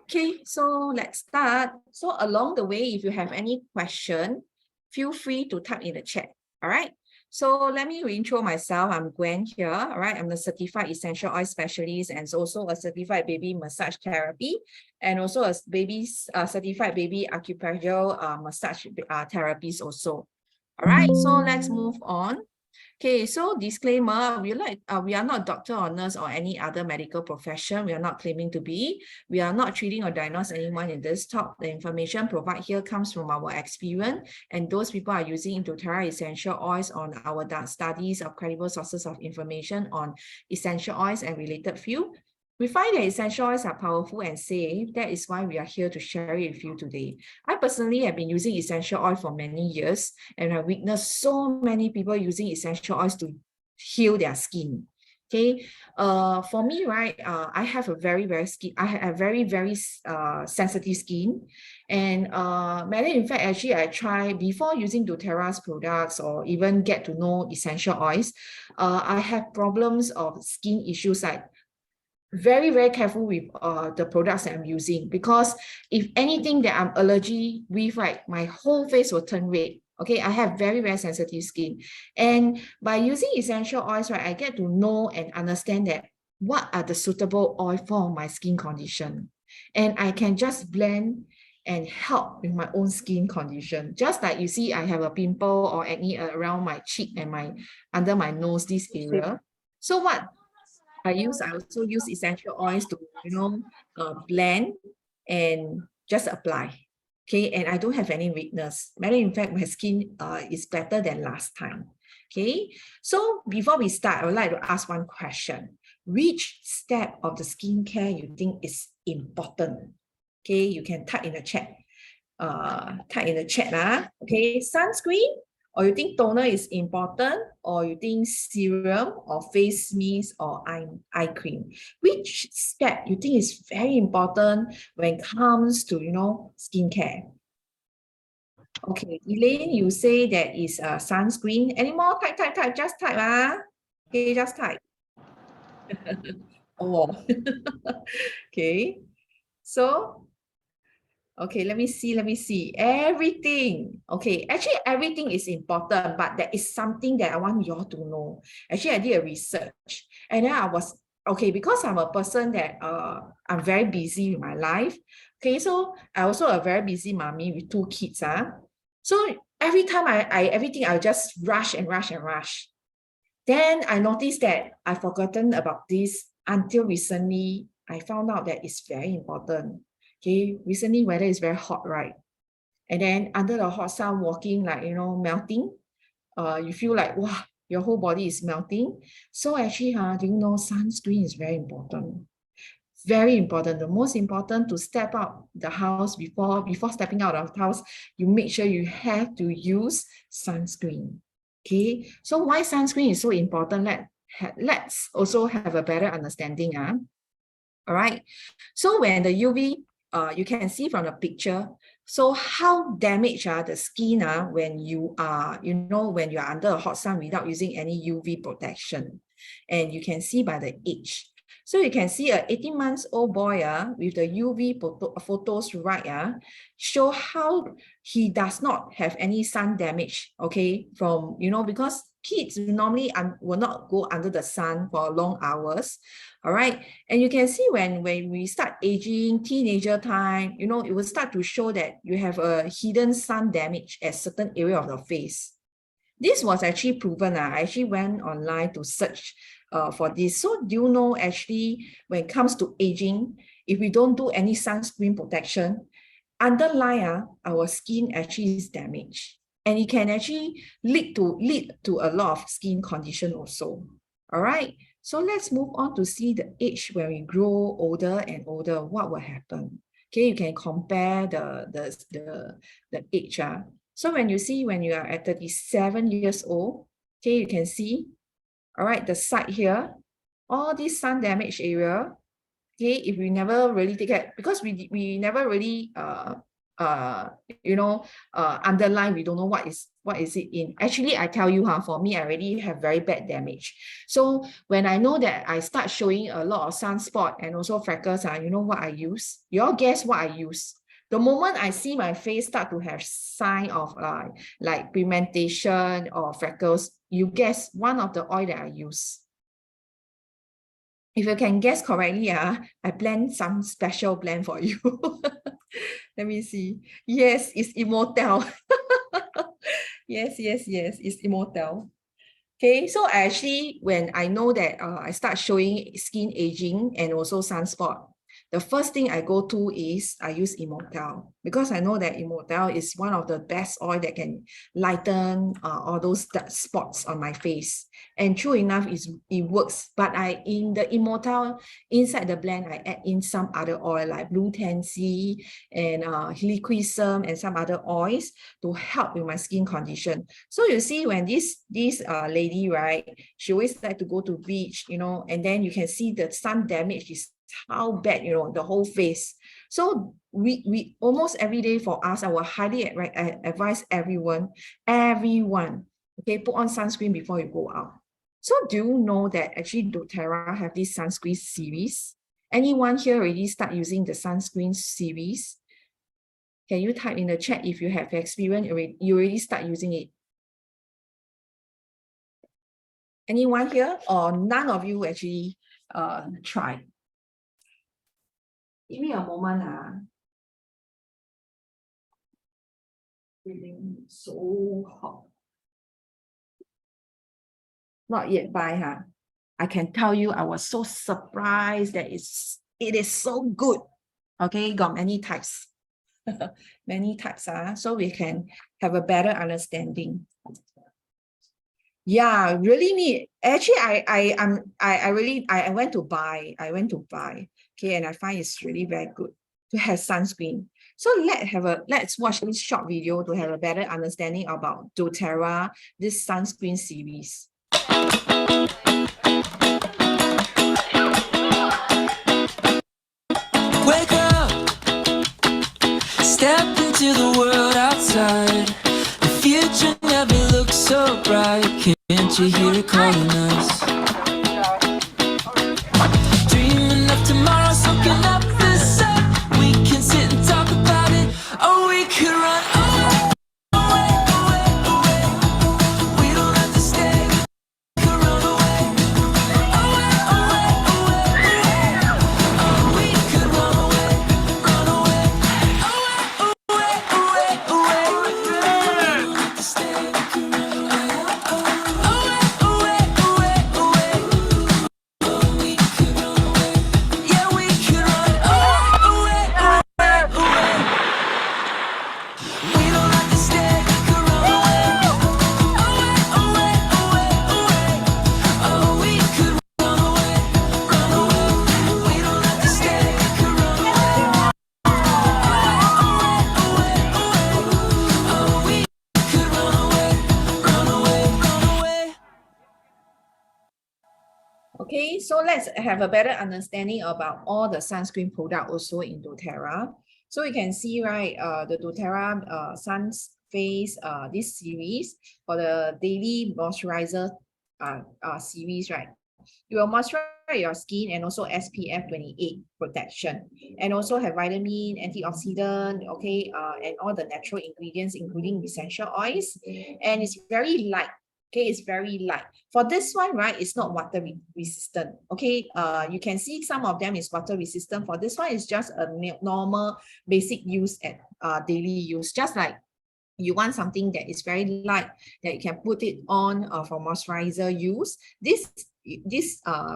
Okay, so let's start. So along the way, if you have any question, feel free to type in the chat. All right. So let me reintro myself. I'm Gwen here. All right. I'm a certified essential oil specialist and also a certified baby massage therapy, and also a certified baby acupuncture massage therapist also. All right. So let's move on. Okay, so disclaimer, we are not doctor or nurse or any other medical profession. We are not claiming to be. We are not treating or diagnosing anyone in this talk. The information provided here comes from our experience, and those people are using doTERRA essential oils on our studies of credible sources of information on essential oils and related field. We find that essential oils are powerful and safe. That is why we are here to share it with you today. I personally have been using essential oil for many years, and I witnessed so many people using essential oils to heal their skin. Okay, for me, right, I have a very sensitive skin, and in fact, actually, I try before using doTERRA's products or even get to know essential oils. I have problems of skin issues like very careful with the products that I'm using, because if anything that I'm allergic with, right, my whole face will turn red. Okay, I have very sensitive skin, and by using essential oils, right, I get to know and understand that what are the suitable oil for my skin condition, and I can just blend and help with my own skin condition. Just like you see, I have a pimple or acne around my cheek and my under my nose, this area. So what I also use essential oils to, blend and just apply. Okay, and I don't have any weakness. In fact, my skin is better than last time. Okay, so before we start, I would like to ask one question. Which step of the skincare you think is important? Okay, you can type in the chat. Okay, sunscreen, or you think toner is important, or you think serum or face mist or eye cream? Which step you think is very important when it comes to, skincare? Okay, Elaine, you say that is a sunscreen. Any more? Type, just type. Okay, just type. Oh, okay. So, okay, let me see. Everything. Okay, actually, everything is important, but there is something that I want you all to know. Actually, I did a research, and then I was, okay, because I'm a person that I'm very busy with my life. Okay, so I also a very busy mommy with 2 kids. So every time everything I'll just rush and rush and rush. Then I noticed that I've forgotten about this until recently. I found out that it's very important. Okay, recently weather is very hot, right? And then under the hot sun, walking like, melting. You feel like, wow, your whole body is melting. So actually, do you know sunscreen is very important? Very important. The most important to step out the house before stepping out of the house, you make sure you have to use sunscreen. Okay, so why sunscreen is so important? Let's also have a better understanding. All right. So when the UV, you can see from the picture, so how damaged the skin when you are, when you are under a hot sun without using any UV protection. And you can see by the age. So you can see a 18 months old boy with the UV photos right, show how he does not have any sun damage, okay, from, because kids normally will not go under the sun for long hours. All right. And you can see when we start aging, teenager time, it will start to show that you have a hidden sun damage at certain area of the face. This was actually proven. I actually went online to search for this. So do you know, actually, when it comes to aging, if we don't do any sunscreen protection, underline our skin actually is damaged. And it can actually lead to a lot of skin condition also. All right. So let's move on to see the age when we grow older and older, what will happen. Okay, you can compare the age. So when you are at 37 years old, okay, you can see, all right, the side here, all this sun damage area, okay, if we never really take it, because we never really underline, we don't know what is what is it in? Actually, I tell you, for me, I already have very bad damage. So when I know that I start showing a lot of sunspot and also freckles, you know what I use? You all guess what I use? The moment I see my face start to have sign of like pigmentation or freckles, you guess one of the oil that I use. If you can guess correctly, I blend some special blend for you. Let me see. Yes, it's Immortel. Yes, it's Immortel. Okay, so actually, when I know that I start showing skin aging and also sunspot, the first thing I go to is I use Immortel, because I know that Immortel is one of the best oil that can lighten all those dark spots on my face. And true enough, it works. But in the Immortel, inside the blend, I add in some other oil like Blue Tansy and Helichrysum and some other oils to help with my skin condition. So you see, when this lady, right, she always like to go to beach, you know, and then you can see the sun damage is how bad, you know, the whole face. So we almost every day for us, I will highly advise everyone, okay, put on sunscreen before you go out. So do you know that actually doTERRA have this sunscreen series? Anyone here already start using the sunscreen series? Can you type in the chat if you have experience, you already start using it? Anyone here, or none of you actually try? Give me a moment. Feeling so hot. Not yet buy, I can tell you, I was so surprised that it is so good. Okay, got many types. Many types, so we can have a better understanding. Yeah, really need. Actually, I went to buy. Okay, and I find it's really very good to have sunscreen. So let's watch this short video to have a better understanding about doTERRA, this sunscreen series. Wake up, step into the world outside. The future never looks so bright. Can't you hear it calling us? Dreaming of tomorrow, soaking up the sun. We can sit and talk about it, or we could run away. We don't have to stay, we could run away. Oh, we could run away. Okay, so let's have a better understanding about all the sunscreen product also in doTERRA. So you can see, right, the doTERRA Sun Face this series for the daily moisturizer series, right? You will moisturize your skin and also SPF 28 protection, and also have vitamin, antioxidant, okay, and all the natural ingredients, including essential oils, and it's very light. Okay, it's very light. For this one, right, it's not water resistant. Okay, you can see some of them is water resistant. For this one, it's just a normal basic use at daily use. Just like you want something that is very light, that you can put it on for moisturizer use.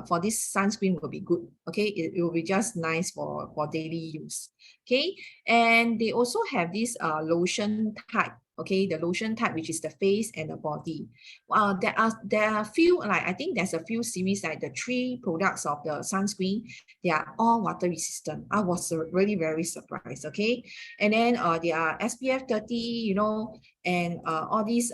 For this sunscreen will be good. Okay, it will be just nice for daily use. Okay, and they also have this lotion type. Okay, the lotion type, which is the face and the body. There are few, like I think there's a few series, like the 3 products of the sunscreen, they are all water resistant. I was really very surprised. Okay, and then they are SPF 30, you know, and all these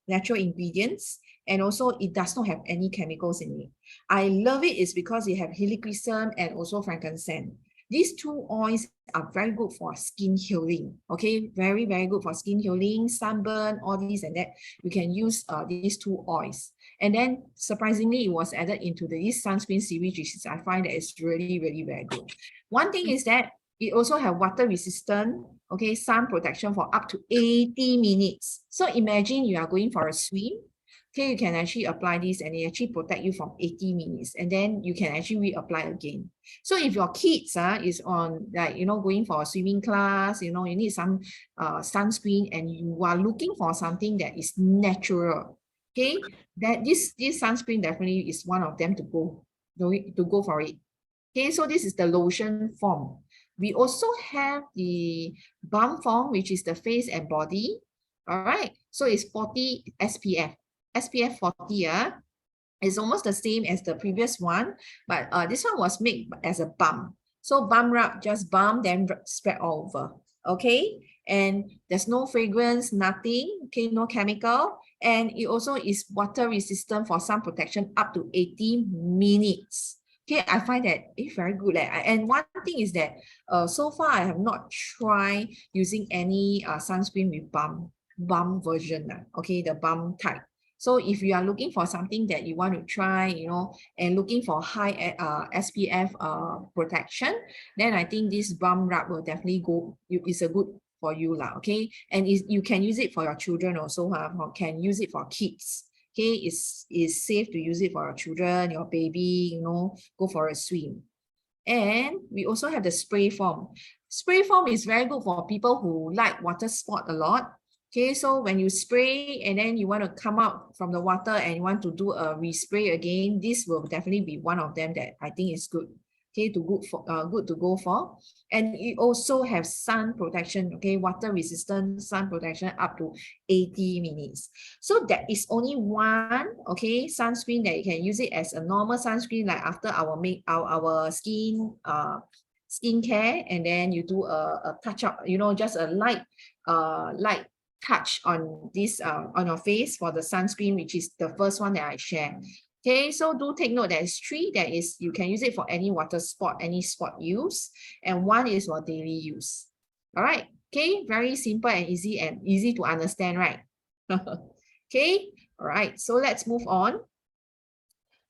natural ingredients, and also it does not have any chemicals in it. I love it is because it have helichrysum and also frankincense. These two oils are very good for skin healing. Okay, very, very good for skin healing, sunburn, all these and that. You can use these two oils. And then surprisingly, it was added into this sunscreen series, which is I find that it's really, really very good. One thing is that it also have water resistant, okay, sun protection for up to 80 minutes. So imagine you are going for a swim. Okay, you can actually apply this and it actually protect you from 80 minutes and then you can actually reapply again. So if your kids is on like, going for a swimming class, you need some sunscreen and you are looking for something that is natural, okay, that this sunscreen definitely is one of them to go for it. Okay, so this is the lotion form. We also have the balm form, which is the face and body. All right, so it's 40 SPF 40. It's almost the same as the previous one, but this one was made as a balm. So balm rub, just balm, then spread all over. Okay, and there's no fragrance, nothing. Okay, no chemical, and it also is water resistant for sun protection up to 80 minutes. Okay, I find that it's very good. And one thing is that so far I have not tried using any sunscreen with balm version. Okay, the balm type. So if you are looking for something that you want to try, and looking for high SPF protection, then I think this balm rub will definitely is a good for you lah. Okay, and you can use it for your children also. Can use it for kids. Okay, it's safe to use it for your children, your baby, go for a swim. And we also have the spray form. Spray form is very good for people who like water sport a lot. Okay, so when you spray and then you want to come out from the water and you want to do a respray again, this will definitely be one of them that I think is good. Okay, good to go for. And it also have sun protection, okay, water resistant sun protection up to 80 minutes. So that is only one, okay, sunscreen that you can use it as a normal sunscreen, like after our skincare, and then you do a touch up, just a light touch on this on your face for the sunscreen, which is the first one that I share. Okay, so do take note there's 3 that is you can use it for any water sport, any sport use, and 1 is for daily use. All right, okay, very simple and easy to understand, right? Okay, all right, so let's move on.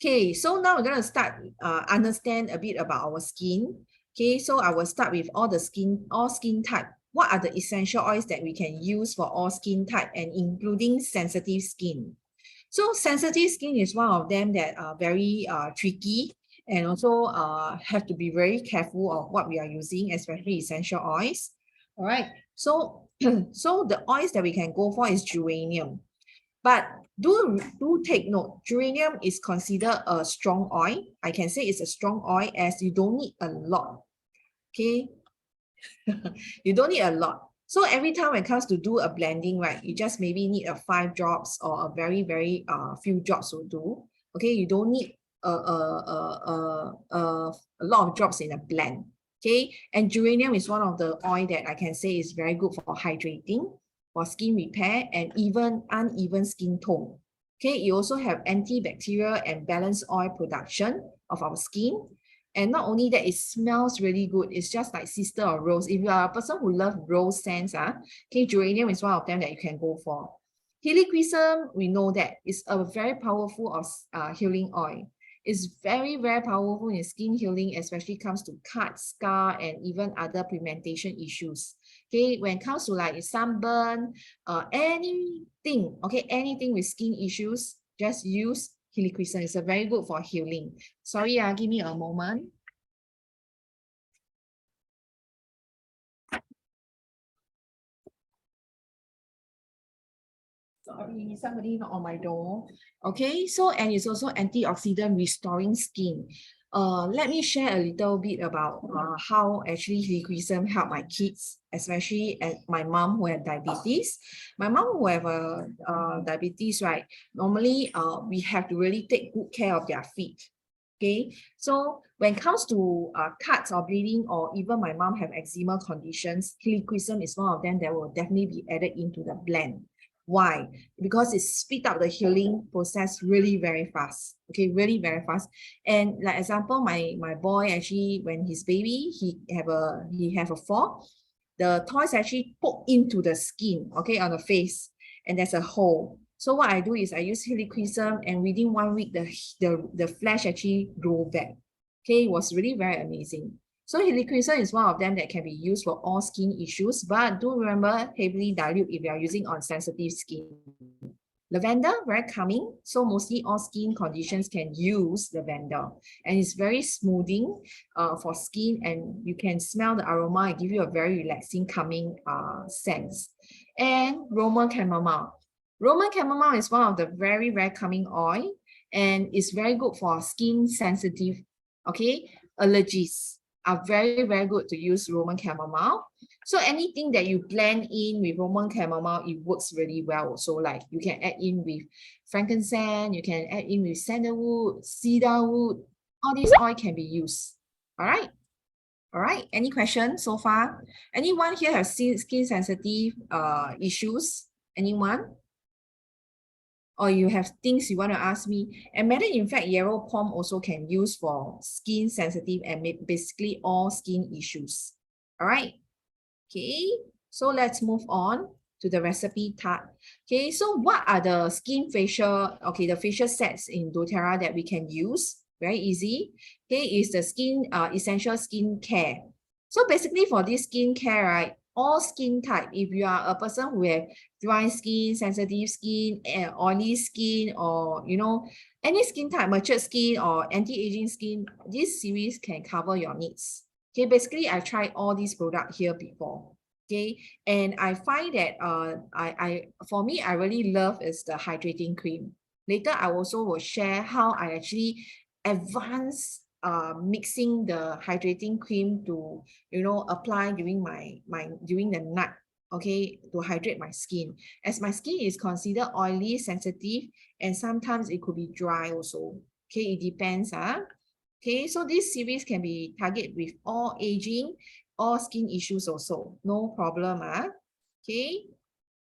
Okay, so now we're going to start understand a bit about our skin. Okay, so I will start with all skin type. What are the essential oils that we can use for all skin type and including sensitive skin? So sensitive skin is one of them that are very tricky and also have to be very careful of what we are using, especially essential oils. All right, so the oils that we can go for is geranium. But do take note, geranium is considered a strong oil. I can say it's a strong oil as you don't need a lot. Okay, you don't need a lot. So every time when it comes to do a blending, right, you just maybe need a 5 drops or a very, very few drops will do. Okay, you don't need a lot of drops in a blend. Okay, and geranium is one of the oil that I can say is very good for hydrating, for skin repair, and even uneven skin tone. Okay, you also have antibacterial and balanced oil production of our skin. And not only that, it smells really good. It's just like sister or rose. If you are a person who loves rose scents, okay, geranium is one of them that you can go for. Helichrysum, we know that it's a very powerful healing oil. It's very, very powerful in skin healing, especially comes to cut, scar, and even other pigmentation issues. Okay, when it comes to like sunburn, anything, okay, anything with skin issues, just use Helichrysum. It's a very good for healing. Sorry, give me a moment. Sorry, somebody knocked on my door. Okay, so and it's also antioxidant restoring skin. Let me share a little bit about how actually Helichrysum help my kids, especially my mom who have diabetes. My mom who have diabetes, right? Normally, we have to really take good care of their feet. Okay, so when it comes to cuts or bleeding, or even my mom have eczema conditions, Helichrysum is one of them that will definitely be added into the blend. Why? Because it speeds up the healing process really very fast. Okay, really very fast. And like example, my boy actually, when he's baby, he have a fall. The toys actually poke into the skin, okay, on the face, and there's a hole. So what I do is I use helichrysum, and within 1 week, the flesh actually grow back. Okay, it was really very amazing. So helichrysum is one of them that can be used for all skin issues, but do remember heavily dilute if you are using on sensitive skin. Lavender, very calming, so mostly all skin conditions can use lavender, and it's very smoothing for skin, and you can smell the aroma. It gives you a very relaxing, calming sense. And Roman chamomile. Roman chamomile is one of the very, very calming oil, and it's very good for skin sensitive, okay, allergies are very, very good to use Roman chamomile. So anything that you blend in with Roman chamomile, it works really well. So like you can add in with frankincense, you can add in with sandalwood, cedarwood, all these oil can be used. All right. All right. Any questions so far? Anyone here have skin sensitive issues? Anyone? Or you have things you want to ask me? And matter in fact, yarrow pom also can use for skin sensitive and basically all skin issues. All right. Okay, so let's move on to the recipe tart. Okay, so what are the skin facial, okay, the facial sets in doTERRA that we can use? Very easy. Okay, is the skin essential skin care. So basically for this skin care, right, all skin type, if you are a person who have dry skin, sensitive skin, oily skin, or you know, any skin type, mature skin or anti-aging skin, this series can cover your needs. Okay, basically I tried all these products here before. Okay, and I find that for me, I really love is the hydrating cream. Later, I also will share how I actually advance mixing the hydrating cream to apply during during the night, okay, to hydrate my skin, as my skin is considered oily, sensitive, and sometimes it could be dry also. Okay, it depends. Okay, so this series can be targeted with all aging, all skin issues also. No problem. Okay,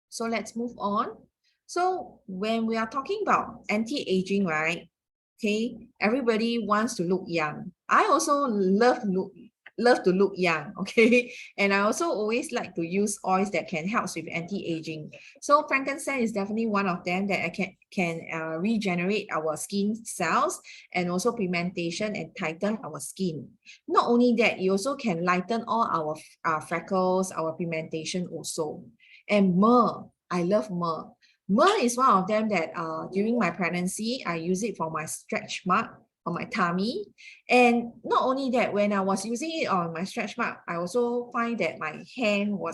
so let's move on. So when we are talking about anti-aging, right? Okay, everybody wants to look young. I also love to look young, okay? And I also always like to use oils that can help with anti-aging. So frankincense is definitely one of them that I can regenerate our skin cells and also pigmentation and tighten our skin. Not only that, it also can lighten all our freckles, our pigmentation also. And myrrh, I love myrrh. Myrrh is one of them that during my pregnancy, I use it for my stretch mark on my tummy. And not only that, when I was using it on my stretch mark, I also find that my hand, the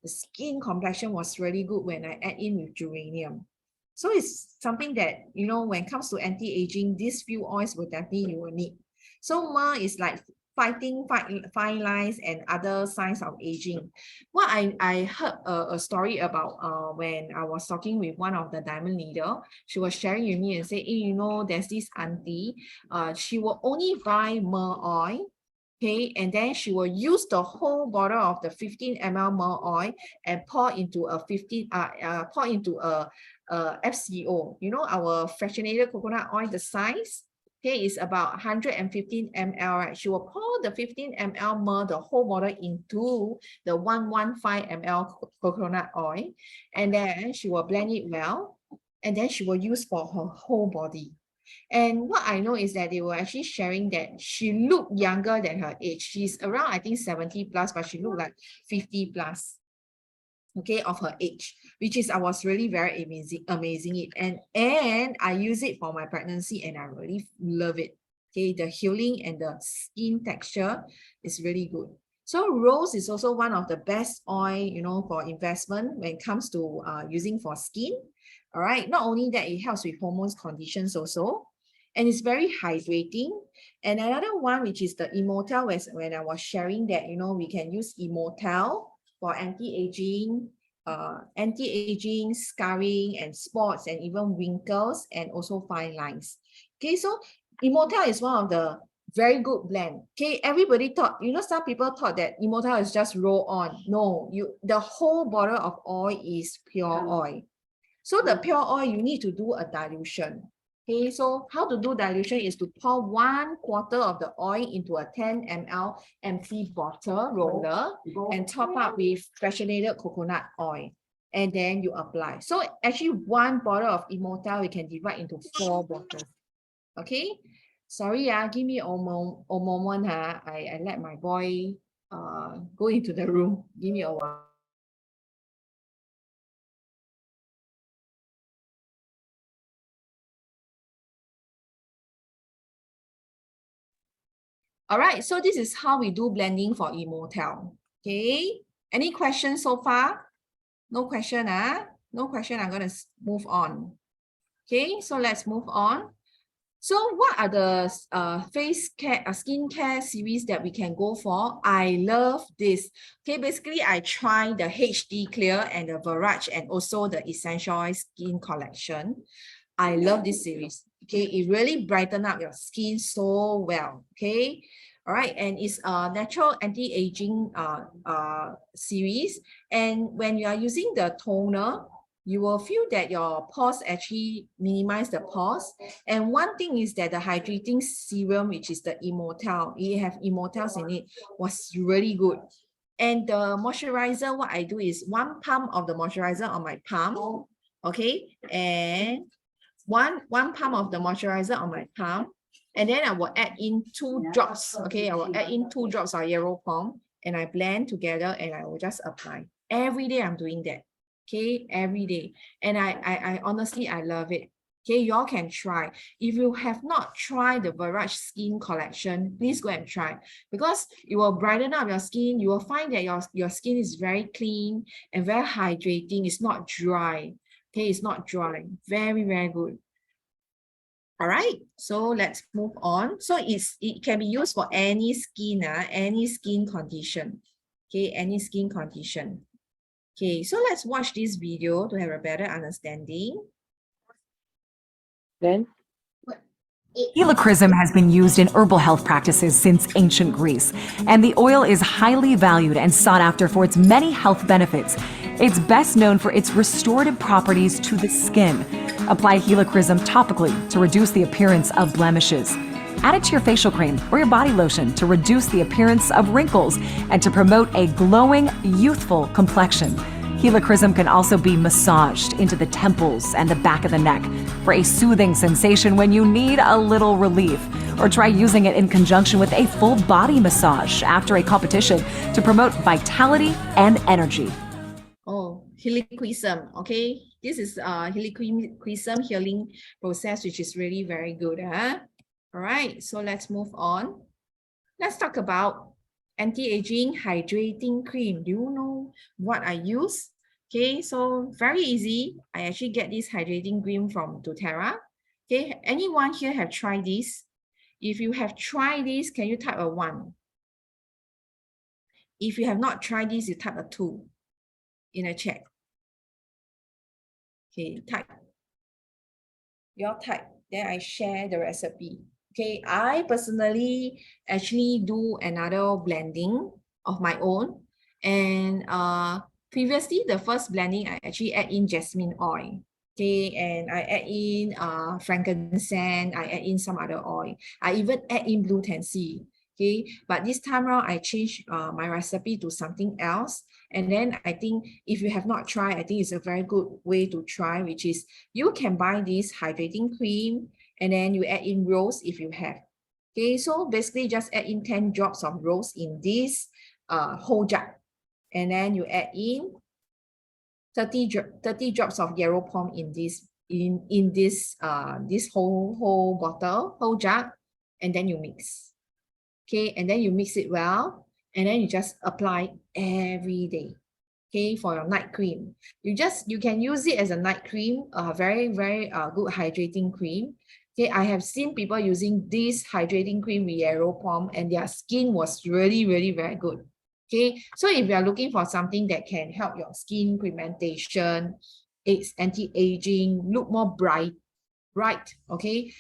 skin complexion was really good when I add in with geranium. So it's something that, when it comes to anti-aging, these few oils will definitely you will need. So myrrh is like fighting fine lines and other signs of aging. What I heard a story about when I was talking with one of the diamond leader. She was sharing with me and say, hey, there's this auntie, she will only buy myrrh oil, okay, and then she will use the whole bottle of the 15 ml myrrh oil and pour into a FCO, our fractionated coconut oil, the size. Okay, is about 115 ml, right? She will pour the 15 ml myrrh, the whole bottle, into the 115 ml coconut oil, and then she will blend it well, and then she will use for her whole body. And what I know is that they were actually sharing that she looked younger than her age. She's around, I think, 70 plus, but she looked like 50 plus. Okay, of her age, which is I was really very amazing it, and I use it for my pregnancy, and I really love it. Okay, the healing and the skin texture is really good. So rose is also one of the best oil, for investment when it comes to using for skin. All right, not only that, it helps with hormones conditions also, and it's very hydrating. And another one, which is the Emotel, when I was sharing that, we can use Emotel for anti-aging, scarring, and spots, and even wrinkles, and also fine lines. Okay, so Emotel is one of the Very good blend. Okay, everybody thought, some people thought that Immortal is just roll on. No, the whole bottle of oil is pure oil. So the pure oil, you need to do a dilution. Okay, so how to do dilution is to pour 1/4 of the oil into a 10 ml empty bottle roller and top up with fractionated coconut oil. And then you apply. So actually 1 bottle of Immortal, we can divide into 4 bottles. Okay, sorry, give me a moment. I let my boy go into the room. Give me a while. All right, so this is how we do blending for Immortal. Okay, any questions so far? No question, No question, I'm going to move on. Okay, so let's move on. So what are the face care, skincare series that we can go for? I love this. Okay, basically I tried the HD Clear and the Verage and also the Essential Oil Skin Collection. I love this series. Okay, it really brighten up your skin so well. Okay, all right, and it's a natural anti-aging series. And when you are using the toner, you will feel that your pores actually minimize the pores. And one thing is that the hydrating serum, which is the Immortal, it have Immortals in it, was really good. And the moisturizer, what I do is 1 pump of the moisturizer on my palm, okay, and one pump of the moisturizer on my palm, and then I will add in 2 drops. Okay, I will add in 2 drops of yellow foam, and I blend together, and I will just apply. Every day I'm doing that. Okay, every day, and I honestly I love it. Okay, y'all can try. If you have not tried the Verage Skin Collection, please go and try, because it will brighten up your skin. You will find that your skin is very clean and very hydrating. It's not dry. Okay, it's not dry. Very, very good. All right, so let's move on. So it can be used for any skin, any skin condition. Okay, any skin condition. Okay, so let's watch this video to have a better understanding. Then Helichrysum has been used in herbal health practices since ancient Greece, and the oil is highly valued and sought after for its many health benefits. It's best known for its restorative properties to the skin. Apply Helichrysum topically to reduce the appearance of blemishes. Add it to your facial cream or your body lotion to reduce the appearance of wrinkles and to promote a glowing, youthful complexion. Helichrysum can also be massaged into the temples and the back of the neck for a soothing sensation when you need a little relief. Or try using it in conjunction with a full body massage after a competition to promote vitality and energy. Oh, Helichrysum, okay? This is Helichrysum healing process, which is really very good. All right, so let's move on. Let's talk about anti-aging hydrating cream. Do you know what I use? Okay, so very easy. I actually get this hydrating cream from doTERRA. Okay, anyone here have tried this? If you have tried this, can you type a 1? If you have not tried this, you type a 2 in a chat. Okay, type. Your type. Then I share the recipe. Okay, I personally actually do another blending of my own. And previously, the first blending, I actually add in jasmine oil. Okay, and I add in frankincense, I add in some other oil. I even add in blue tansy. Okay, but this time around, I changed my recipe to something else. And then I think if you have not tried, I think it's a very good way to try, which is you can buy this hydrating cream and then you add in rose if you have. Okay, so basically just add in 10 drops of rose in this whole jug. And then you add in 30 drops of yellow palm in this this whole bottle, whole jug, and then you mix. Okay, and then you mix it well, and then you just apply every day. Okay, for your night cream. You can use it as a night cream, very, very good hydrating cream. Okay, I have seen people using this hydrating cream with yellow palm and their skin was really, really very good. Okay, so if you are looking for something that can help your skin pigmentation, it's anti-aging, look more bright, okay,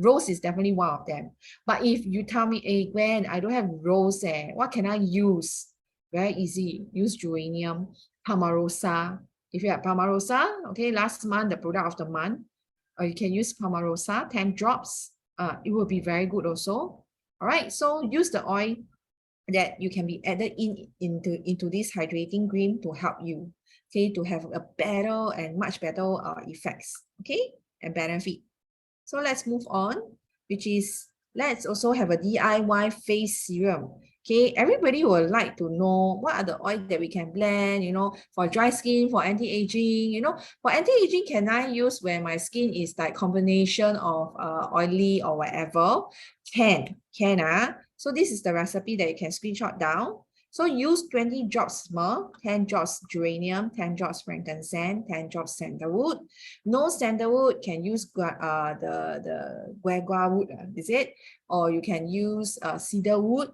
Rose is definitely one of them. But if you tell me, hey, Gwen, I don't have rose, what can I use? Very easy. Use geranium, Palmarosa. If you have Palmarosa, okay, last month, the product of the month, or you can use Palmarosa, 10 drops. It will be very good also. All right, so use the oil that you can be added into this hydrating cream to help you, okay, to have a better and much better effects, okay, and benefit. So let's move on, which is let's also have a DIY face serum. Okay, everybody would like to know what are the oils that we can blend, you know, for dry skin, for anti-aging, you know, for anti-aging, can I use when my skin is like combination of oily or whatever? Can. So this is the recipe that you can screenshot down. So use 20 drops myrrh, 10 drops geranium, 10 drops frankincense, 10 drops sandalwood. No sandalwood, can use the guagua wood, is it? Or you can use cedar wood.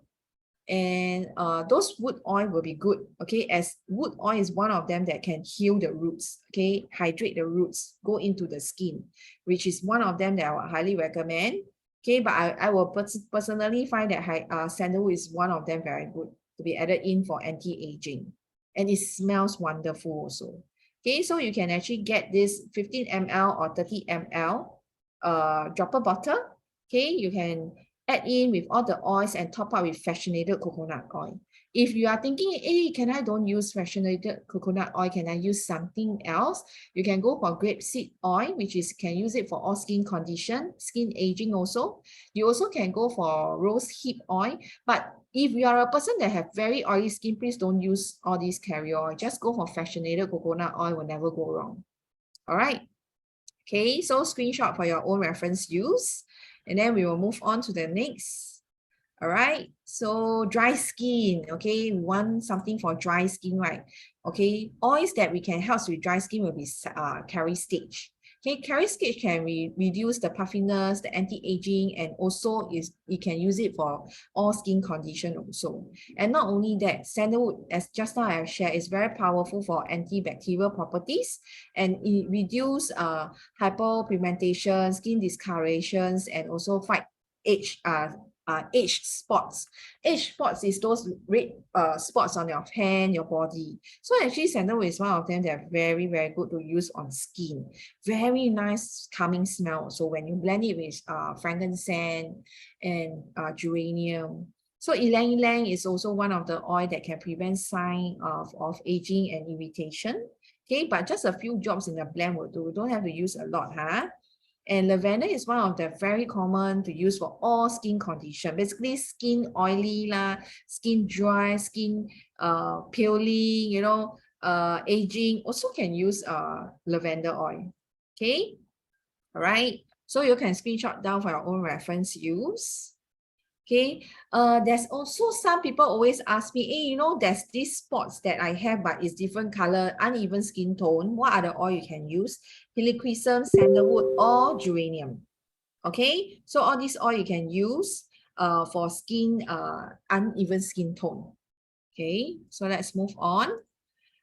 And those wood oil will be good, okay, as wood oil is one of them that can heal the roots, okay, hydrate the roots, go into the skin, which is one of them that I would highly recommend, okay, but I will personally find that sandalwood is one of them very good to be added in for anti-aging, and it smells wonderful also. Okay, so you can actually get this 15 ml or 30 ml dropper bottle. Okay, you can add in with all the oils and top up with fractionated coconut oil. If you are thinking, hey, don't use fractionated coconut oil, can I use something else? You can go for grapeseed oil, which is can use it for all skin condition, skin aging also. You also can go for rose hip oil, but if you are a person that have very oily skin, please don't use all these carrier oil. Just go for fractionated coconut oil, will never go wrong. All right. Okay, so screenshot for your own reference use. And then we will move on to the next. All right, so dry skin, okay, we want something for dry skin, right? Okay, oils that we can help with dry skin will be carry stage. Okay, carry stage can reduce the puffiness, the anti-aging, and also you can use it for all skin condition also. And not only that, sandalwood, as just now I have shared, is very powerful for antibacterial properties, and it reduce hyperpigmentation, skin discolorations, and also fight age spots. Age spots is those red spots on your hand, your body. So actually sandalwood is one of them that are very, very good to use on skin. Very nice calming smell. So when you blend it with frankincense and geranium. So ylang ylang is also one of the oil that can prevent sign of aging and irritation. Okay, but just a few drops in the blend will do. We don't have to use a lot, huh? And lavender is one of the very common to use for all skin condition. Basically, skin oily lah, skin dry, skin peeling, you know, aging. Also can use lavender oil. Okay, all right. So you can screenshot down for your own reference use. Okay, there's also some people always ask me, hey, you know, there's these spots that I have, but it's different color, uneven skin tone. What are the oil you can use? Helichrysum, sandalwood, or geranium. Okay, so all these oil you can use for skin, uneven skin tone. Okay, so let's move on.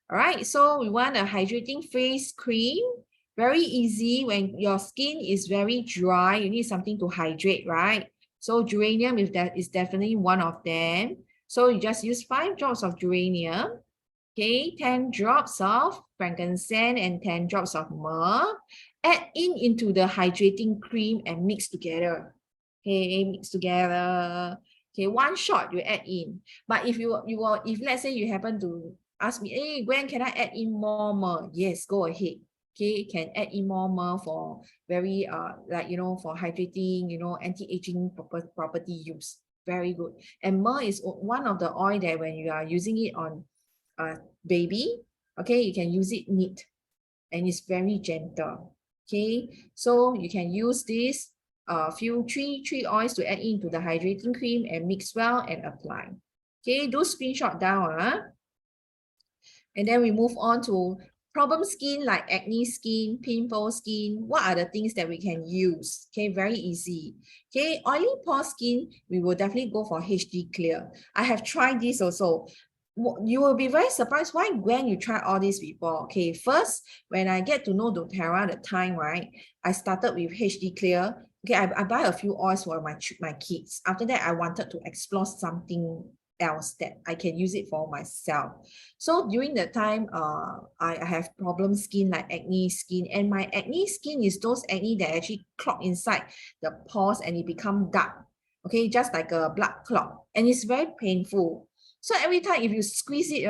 All right, so we want a hydrating face cream. Very easy. When your skin is very dry, you need something to hydrate, right? So geranium is definitely one of them. So you just use 5 drops of geranium, okay, 10 drops of frankincense and 10 drops of myrrh. Add into the hydrating cream and mix together. Okay, mix together. Okay, 1 shot you add in. But if if let's say you happen to ask me, hey, Gwen, can I add in more myrrh? Yes, go ahead. Okay, can add in more myrrh for very like, you know, for hydrating, you know, anti-aging property use. Very good. And myrrh is one of the oil that when you are using it on baby, okay, you can use it neat and it's very gentle. Okay, so you can use this three oils to add into the hydrating cream and mix well and apply. Okay, do screenshot down. And then we move on to problem skin like acne skin, pimple skin. What are the things that we can use? Okay, very easy. Okay, oily pore skin, we will definitely go for HD Clear. I have tried this also. You will be very surprised why when you try all this before. Okay, first, when I get to know doTERRA at the time, right, I started with HD Clear. Okay, I buy a few oils for my kids. After that, I wanted to explore something else that I can use it for myself. So during the time, I have problem skin like acne skin, and my acne skin is those acne that actually clog inside the pores and it become dark. Okay, just like a blood clot, and it's very painful. So every time if you squeeze it,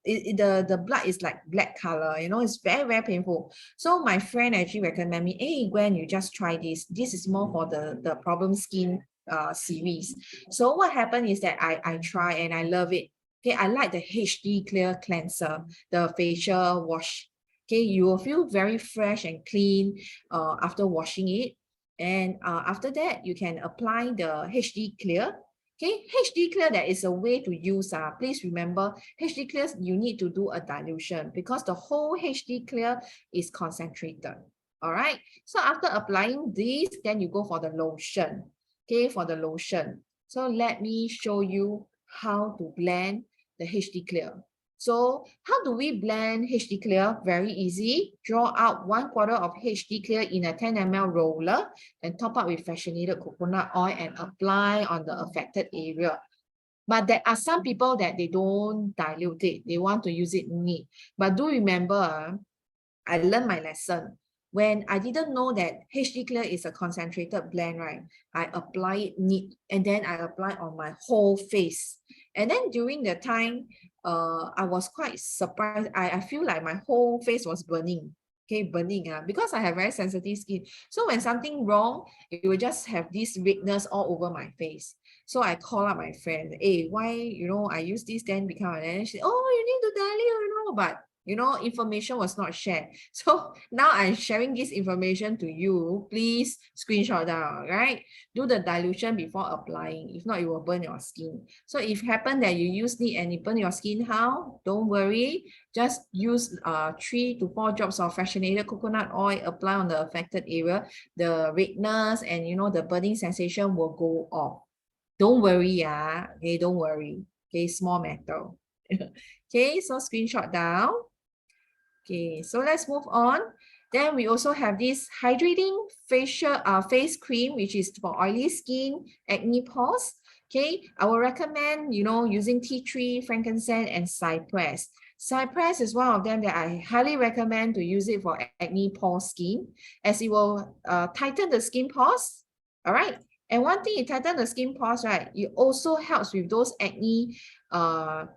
the blood is like black color, you know, it's very, very painful. So my friend actually recommend me, hey, Gwen, you just try this. This is more for the problem skin series. So what happened is that I try and I love it. Okay, I like the HD Clear Cleanser, the facial wash. Okay, you will feel very fresh and clean after washing it. And after that, you can apply the HD Clear. Okay, HD Clear, there is a way to use. Please remember, HD Clear, you need to do a dilution because the whole HD Clear is concentrated. All right, so after applying this, then you go for the lotion. Okay, for the lotion. So let me show you how to blend the HD Clear. So how do we blend HD Clear? Very easy. Draw out 1/4 of HD Clear in a 10 ml roller and top up with fractionated coconut oil and apply on the affected area. But there are some people that they don't dilute it. They want to use it neat. But do remember, I learned my lesson. When I didn't know that HD Clear is a concentrated blend, right? I apply it neat and then I apply on my whole face. And then during the time, I was quite surprised. I feel like my whole face was burning. Okay, burning because I have very sensitive skin. So when something wrong, it will just have this redness all over my face. So I call up my friend, hey, why, I use this then become, and then she said, oh, you need to dilute, but information was not shared. So now I'm sharing this information to you. Please screenshot down, right? Do the dilution before applying. If not, it will burn your skin. So if happen that you use it and it burn your skin, how? Don't worry. Just use 3 to 4 drops of fractionated coconut oil, apply on the affected area. The redness and the burning sensation will go off. Don't worry, okay, don't worry. Okay, small matter. Okay, so screenshot down. Okay, so let's move on. Then we also have this hydrating face cream, which is for oily skin, acne pores. Okay, I will recommend, using tea tree, frankincense, and cypress. Cypress is one of them that I highly recommend to use it for acne pore skin, as it will tighten the skin pores. All right. And one thing, it tightens the skin pores, right? It also helps with those acne blood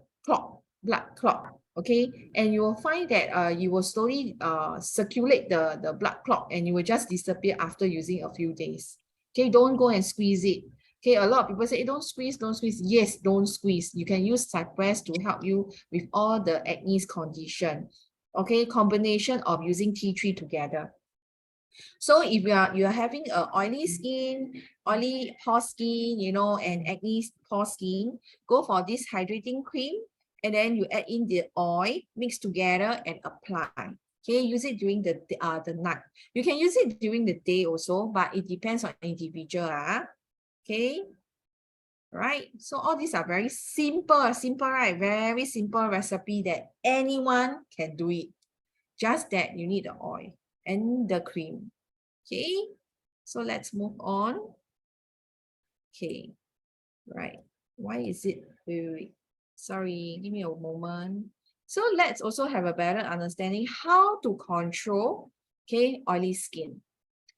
clot. Okay, and you will find that you will slowly circulate the blood clot and it will just disappear after using a few days. Okay, don't go and squeeze it. Okay, a lot of people say, hey, don't squeeze, don't squeeze. Yes, don't squeeze. You can use cypress to help you with all the acne condition. Okay, combination of using tea tree together. So if you're having a oily skin, oily pore skin, and acne pore skin, go for this hydrating cream. And then you add in the oil, mix together and apply. Okay, use it during the night. You can use it during the day also, but it depends on individual. Okay, right? So all these are very simple, right? Very simple recipe that anyone can do it. Just that you need the oil and the cream. Okay, so let's move on. Okay, right. Why is it? Wait. Sorry, give me a moment. So let's also have a better understanding how to control, okay, oily skin.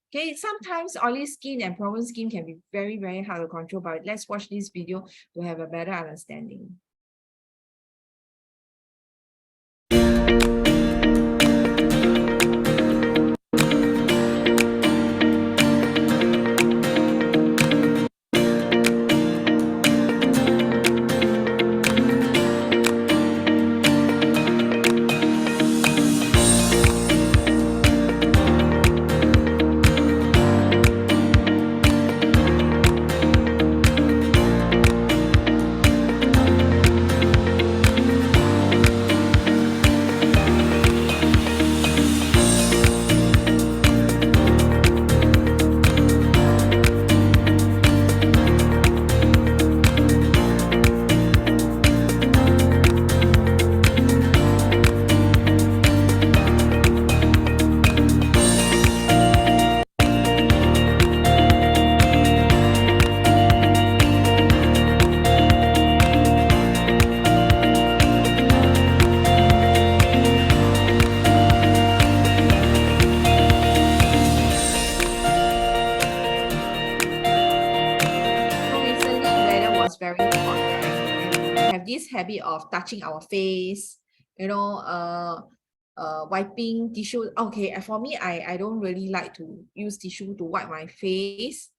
Okay, sometimes oily skin and problem skin can be very, very hard to control, but let's watch this video to have a better understanding. have this habit of touching our face, you know, wiping tissue. Okay, for me, I don't really like to use tissue to wipe my face.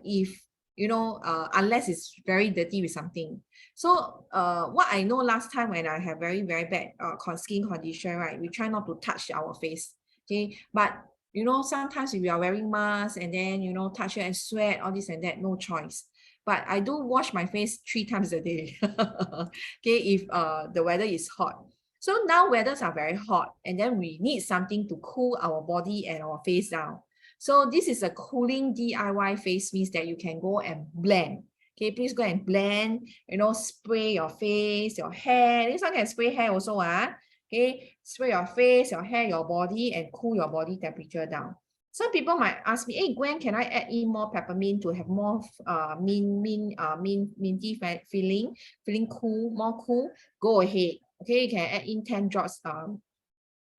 If unless it's very dirty with something. So what I know last time when I have very bad skin condition, right? We try not to touch our face. Okay, but sometimes if we are wearing masks and then touch it and sweat, all this and that, no choice. But I do wash my face 3 times a day. Okay, if the weather is hot. So now weathers are very hot, and then we need something to cool our body and our face down. So this is a cooling DIY face mist that you can go and blend. Okay, please go and blend, spray your face, your hair. This one can spray hair also. Okay, spray your face, your hair, your body, and cool your body temperature down. Some people might ask me, hey Gwen, can I add in more peppermint to have more minty feeling cool, more cool? Go ahead. Okay, you can add in 10 drops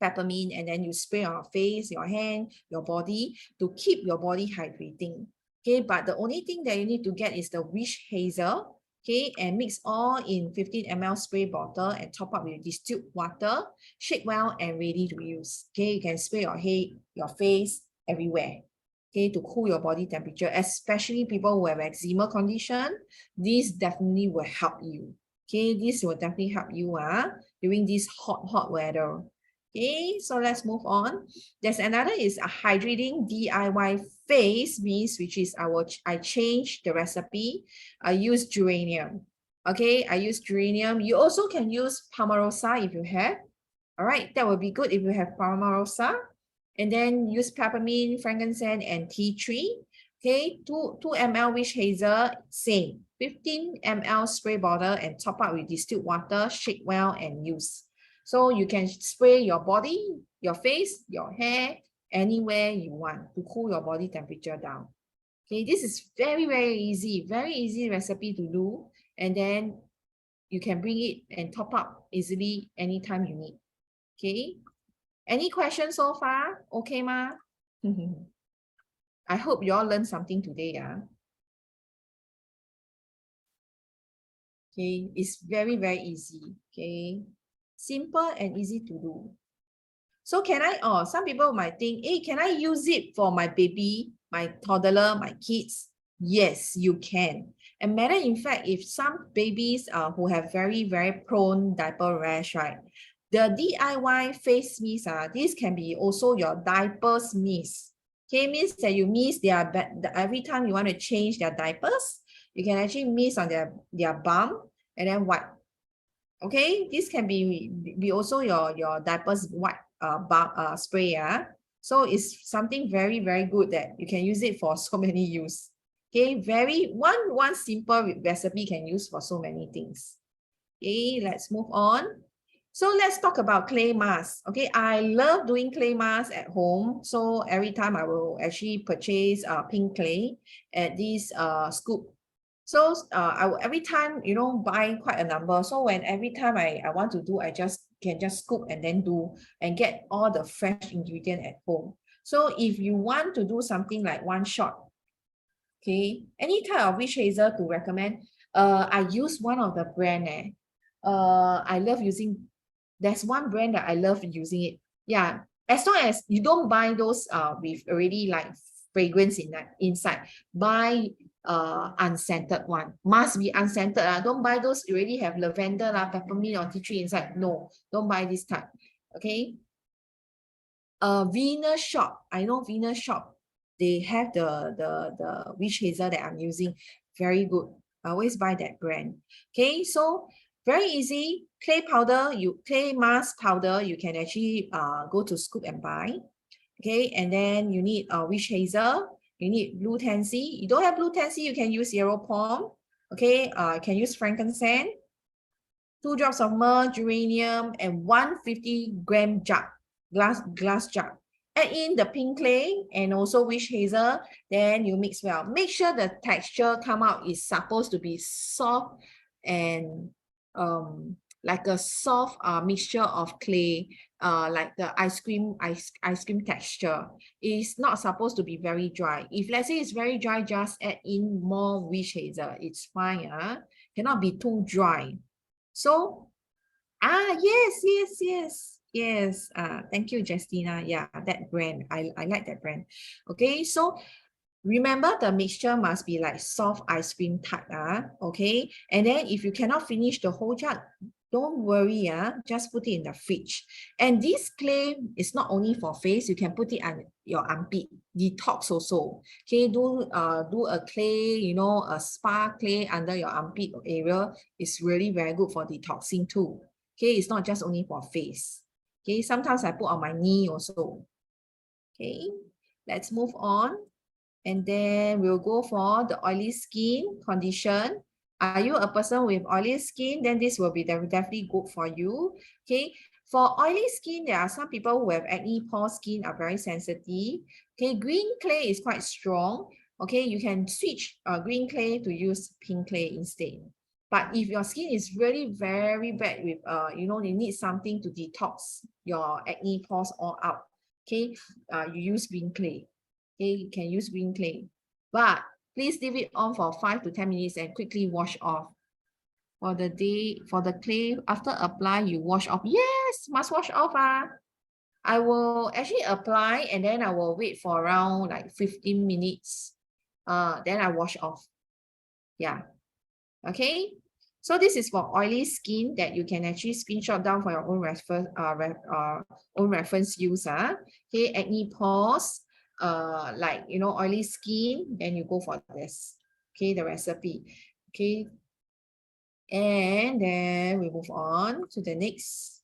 peppermint, and then you spray on your face, your hand, your body to keep your body hydrating. Okay, but the only thing that you need to get is the witch hazel. Okay, and mix all in 15 ml spray bottle and top up with distilled water. Shake well and ready to use. Okay, you can spray your head, your face, everywhere. Okay, to cool your body temperature, especially people who have eczema condition. This definitely will help you. Okay, this will definitely help you during this hot weather. Okay, so let's move on. There's another is a hydrating DIY face mist, which is I changed the recipe. I use geranium. Okay, I use geranium. You also can use palmarosa if you have. All right, that would be good if you have palmarosa. And then use peppermint, frankincense, and tea tree. Okay, 2 ml witch hazel, same. 15 ml spray bottle and top up with distilled water, shake well and use. So you can spray your body, your face, your hair, anywhere you want to cool your body temperature down. Okay, this is very easy recipe to do. And then you can bring it and top up easily anytime you need. Okay, any questions so far? Okay, ma? I hope you all learned something today. Okay, it's very easy. Okay, simple and easy to do. So can I, some people might think, hey, can I use it for my baby, my toddler, my kids? Yes, you can. And matter in fact, if some babies who have very prone diaper rash, right? The DIY face mist, this can be also your diapers mist. Okay, means that you mist every time you want to change their diapers, you can actually mist on their bum and then wipe. Okay, this can be also your diapers wipe spray. So it's something very good that you can use it for so many use. Okay, one simple recipe can use for so many things. Okay, let's move on. So let's talk about clay masks. Okay, I love doing clay masks at home. So every time I will actually purchase pink clay at this scoop. So I will every time buy quite a number. So when every time I want to do, I can just scoop and then do and get all the fresh ingredient at home. So if you want to do something like one shot, okay, any type of witch hazel to recommend. I use one of the brand. I love using. There's one brand that I love using it. Yeah, as long as you don't buy those with already like fragrance inside, buy unscented one. Must be unscented. Don't buy those already have lavender, peppermint or tea tree inside. No, don't buy this type. Okay. Venus Shop. I know Venus Shop. They have the witch hazel that I'm using. Very good. I always buy that brand. Okay, so very easy. Clay powder, clay mask powder, you can actually go to Scoop and buy. Okay, and then you need witch hazel, you need blue tansy. You don't have blue tansy, you can use yellow palm. Okay, you can use frankincense, 2 drops of myrrh, geranium, and 150-gram jug, glass jug. Add in the pink clay and also witch hazel, then you mix well. Make sure the texture come out is supposed to be soft and like a soft mixture of clay, like the ice cream texture. It's not supposed to be very dry. If let's say it's very dry, just add in more witch hazel. It's fine. Cannot be too dry. So, yes. Thank you, Justina. Yeah, that brand. I like that brand. Okay, so remember the mixture must be like soft ice cream type. Okay, and then if you cannot finish the whole jug, don't worry. Just put it in the fridge. And this clay is not only for face, you can put it on your armpit. Detox also. Okay, do a clay, a spa clay under your armpit area is really very good for detoxing too. Okay, it's not just only for face. Okay, sometimes I put on my knee also. Okay, let's move on. And then we'll go for the oily skin condition. Are you a person with oily skin? Then this will be definitely good for you. Okay. For oily skin, there are some people who have acne pore skin are very sensitive. Okay. Green clay is quite strong. Okay. You can switch green clay to use pink clay instead. But if your skin is really very bad with, you need something to detox your acne pores all out. Okay. You use green clay. Okay, you can use green clay, but please leave it on for 5 to 10 minutes and quickly wash off. For the clay, after apply, you wash off. Yes, must wash off. I will actually apply and then I will wait for around like 15 minutes. Then I wash off. Yeah. Okay. So this is for oily skin that you can actually screenshot down for your own reference use. Okay, acne pores. Like oily skin, then you go for this. Okay, the recipe. Okay, and then we move on to the next,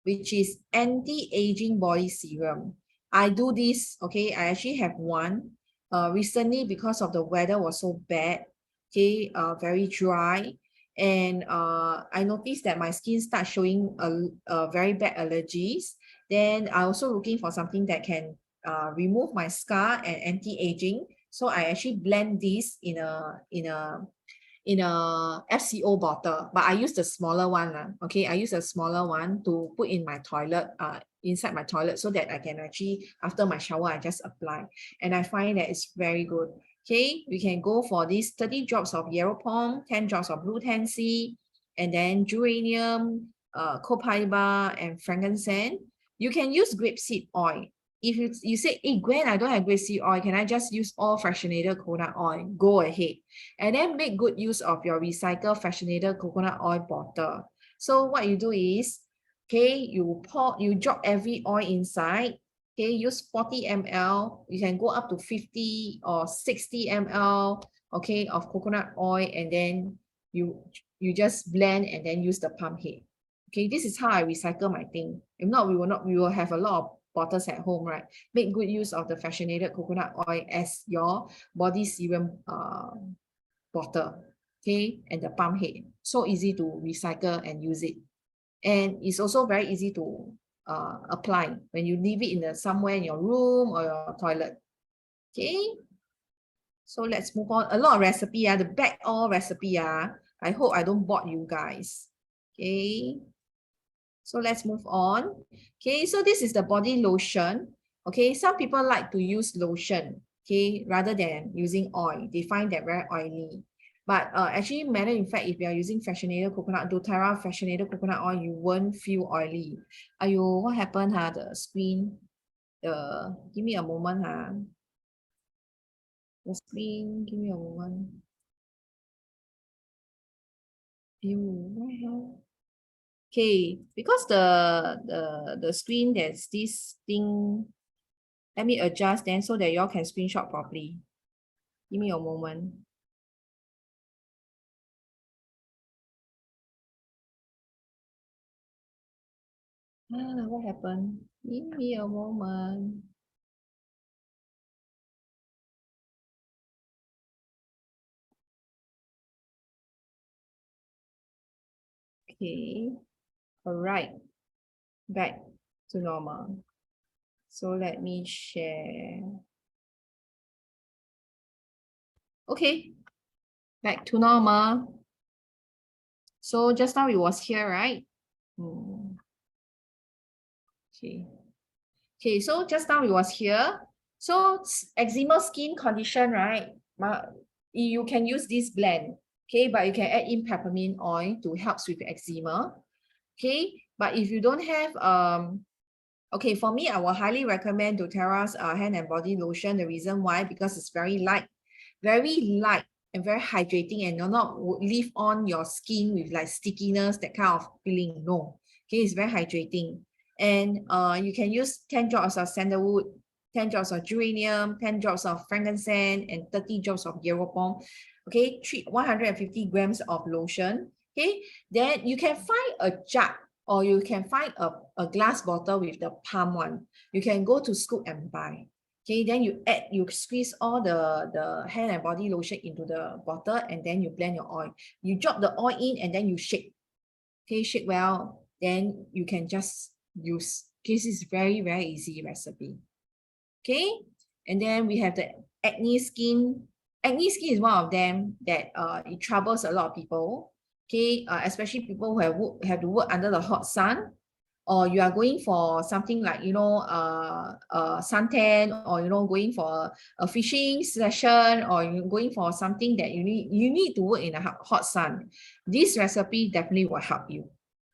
which is anti-aging body serum. I do this. Okay, I actually have one recently because of the weather was so bad. Okay, very dry, and I noticed that my skin starts showing a very bad allergies. Then I also looking for something that can remove my scar and anti-aging. So I actually blend this in a FCO bottle, but I use the smaller one. Okay, I use a smaller one to put in my toilet, inside my toilet, so that I can actually, after my shower, I just apply. And I find that it's very good. Okay, we can go for these 30 drops of yellow pom, 10 drops of blue tansy, and then geranium, copaiba, and frankincense. You can use grapeseed oil. If you say, hey, Gwen, I don't have grapeseed oil, can I just use all fractionated coconut oil? Go ahead. And then make good use of your recycled fractionated coconut oil bottle. So what you do is, okay, you drop every oil inside. Okay, use 40 ml. You can go up to 50 or 60 ml, okay, of coconut oil, and then you just blend and then use the pump head. Okay, this is how I recycle my thing. If not, we will have a lot of bottles at home, right? Make good use of the fractionated coconut oil as your body serum bottle, okay, and the pump head. So easy to recycle and use it. And it's also very easy to apply when you leave it in somewhere in your room or your toilet. Okay, so let's move on. A lot of recipe, the back all recipe. I hope I don't bore you guys. Okay, so let's move on. Okay, so this is the body lotion. Okay, some people like to use lotion, okay, rather than using oil. They find that very oily. But actually, matter in fact, if you are using fractionated coconut, doTERRA fractionated coconut oil, you won't feel oily. Ayo, what happened? The screen. Give me a moment. The screen, give me a moment. Ew, what the hell? Okay, because the screen, there's this thing. Let me adjust then so that y'all can screenshot properly. Give me a moment. What happened? Give me a moment. Okay. All right. Back to normal. So let me share. Okay. Back to normal. So just now it was here, right? Okay. Okay, so just now it was here. So eczema skin condition, right? You can use this blend. Okay, but you can add in peppermint oil to help with eczema. Okay, but if you don't have okay, for me, I will highly recommend doTERRA's hand and body lotion. The reason why, because it's very light and very hydrating, and you'll not leave on your skin with like stickiness, that kind of feeling. No, okay, it's very hydrating. And you can use 10 drops of sandalwood, 10 drops of geranium, 10 drops of frankincense, and 30 drops of yellow balm. Okay, 150 grams of lotion. Okay, then you can find a jug, or you can find a glass bottle with the palm one. You can go to Scoop and buy. Okay, then you squeeze all the hand and body lotion into the bottle, and then you blend your oil. You drop the oil in, and then you shake. Okay, shake well. Then you can just use. Okay, this is very, very easy recipe. Okay, and then we have the acne skin. Acne skin is one of them that it troubles a lot of people. Okay, especially people who have to work under the hot sun, or you are going for something like, you know, suntan, or, you know, going for a fishing session, or you're going for something that you need to work in a hot sun. This recipe definitely will help you.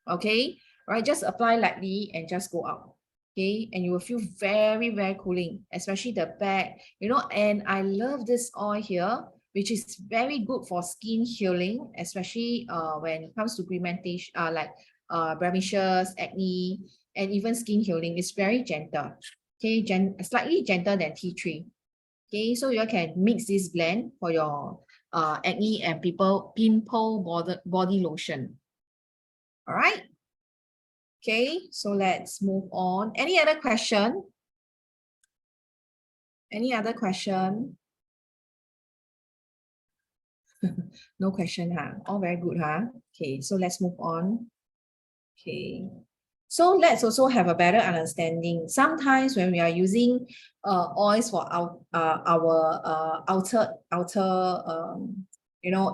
Okay, right, just apply lightly and just go out. Okay, and you will feel very, very cooling, especially the back, you know. And I love this oil here, which is very good for skin healing, especially when it comes to pigmentation, like blemishes, acne, and even skin healing. It's very gentle. Okay, slightly gentler than tea tree. Okay, so you can mix this blend for your acne and pimple body lotion. All right. Okay, so let's move on. Any other question? Any other question? No question, huh? All very good, huh? Okay, so let's move on. Okay, so let's also have a better understanding. Sometimes when we are using oils for our outer you know,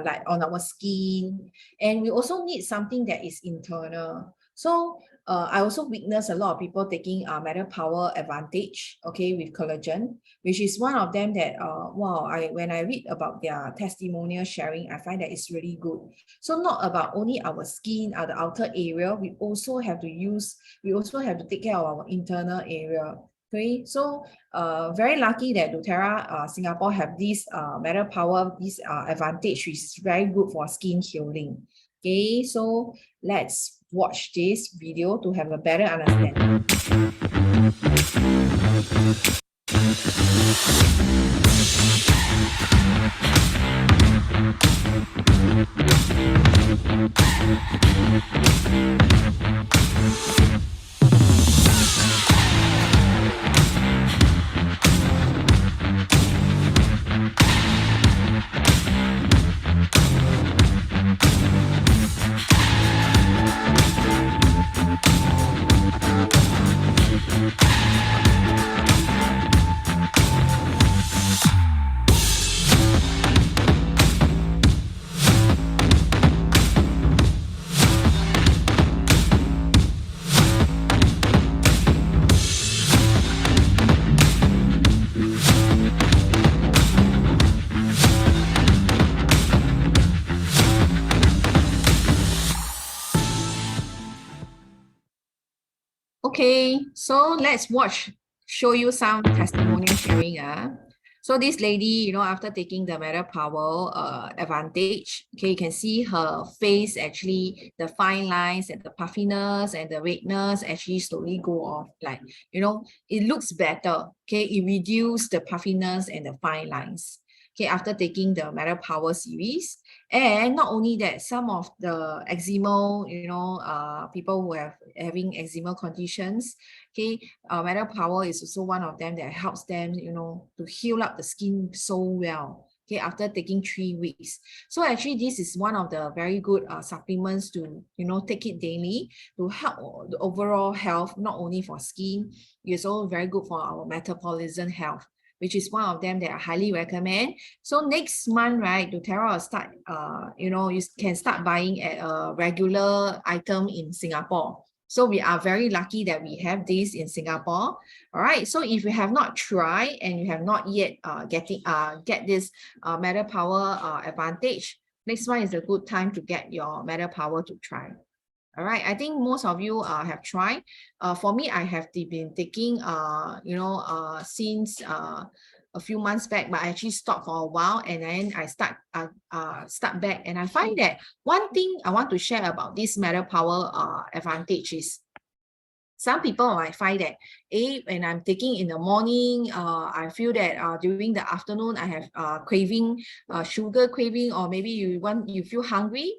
like on our skin, and we also need something that is internal. So I also witness a lot of people taking Matter Power Advantage, okay, with collagen, which is one of them that wow, when I read about their testimonial sharing, I find that it's really good. So not about only our skin or the outer area, we also have to take care of our internal area. Okay, so very lucky that doTERRA Singapore have this Matter Power, this advantage, which is very good for skin healing. Okay, so let's watch this video to have a better understanding. Okay, so let's show you some testimonial sharing. So this lady, you know, after taking the Matter Power Advantage, okay, you can see her face actually, the fine lines and the puffiness and the redness actually slowly go off. Like, you know, it looks better. Okay, it reduces the puffiness and the fine lines. Okay, after taking the Matter Power series. And not only that, some of the eczema, you know, people who are having eczema conditions, okay, Matter Power is also one of them that helps them, you know, to heal up the skin so well. Okay, after taking 3 weeks. So actually, this is one of the very good supplements to, you know, take it daily to help the overall health, not only for skin, it's also very good for our metabolism health, which is one of them that I highly recommend. So next month, right, doTERRA will start, you know, you can start buying at a regular item in Singapore. So we are very lucky that we have this in Singapore. All right. So if you have not tried and you have not yet get this Matter Power Advantage, next one is a good time to get your Matter Power to try. All right, I think most of you have tried. For me, I have been taking, since a few months back, but I actually stopped for a while and then I start back. And I find that one thing I want to share about this Matter Power advantage is some people might find that when I'm taking in the morning, I feel that during the afternoon I have craving, sugar craving, or maybe you feel hungry.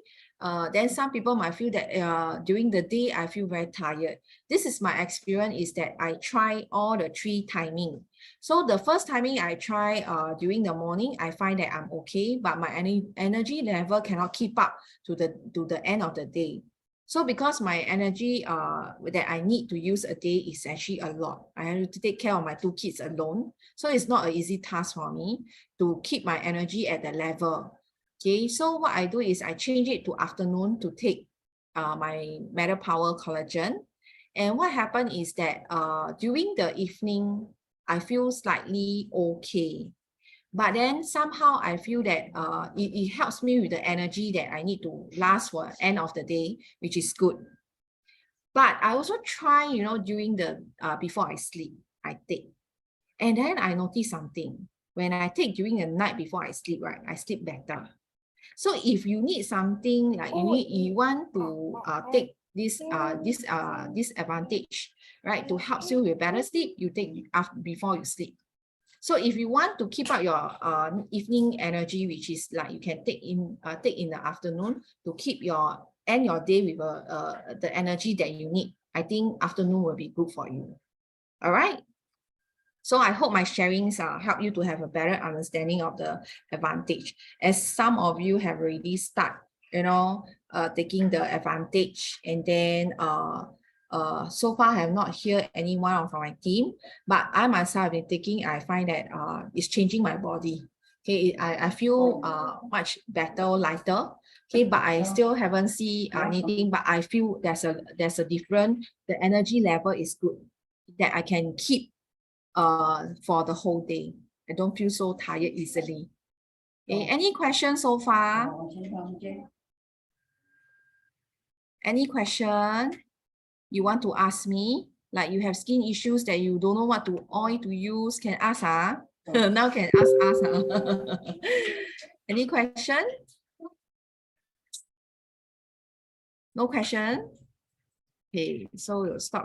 Then some people might feel that during the day I feel very tired. This is my experience, is that I try all the 3 timing. So the first timing I try during the morning, I find that I'm okay, but my energy level cannot keep up to the end of the day. So because my energy that I need to use a day is actually a lot. I have to take care of my 2 kids alone. So it's not an easy task for me to keep my energy at the level. Okay, so what I do is I change it to afternoon to take my Matter Power collagen. And what happened is that during the evening, I feel slightly okay. But then somehow I feel that it helps me with the energy that I need to last for the end of the day, which is good. But I also try, during the before I sleep, I take. And then I notice something. When I take during the night before I sleep, right, I sleep better. So if you need something like you want to take this advantage, right, to help you with better sleep, you take before you sleep. So if you want to keep up your evening energy, which is like you can take in the afternoon to keep end your day with the energy that you need, I think afternoon will be good for you. All right. So I hope my sharings help you to have a better understanding of the advantage. As some of you have already started, taking the advantage, and then so far I have not heard anyone from my team, but I myself have been taking. I find that it's changing my body. Okay, I feel much better, lighter. Okay, but I still haven't seen anything. But I feel there's a difference. The energy level is good, that I can keep for the whole day. I don't feel so tired easily. Okay, any questions so far? Any question you want to ask me? Like you have skin issues that you don't know what oil to use, can ask. Now can ask. Any question? No question? Okay, so we'll stop.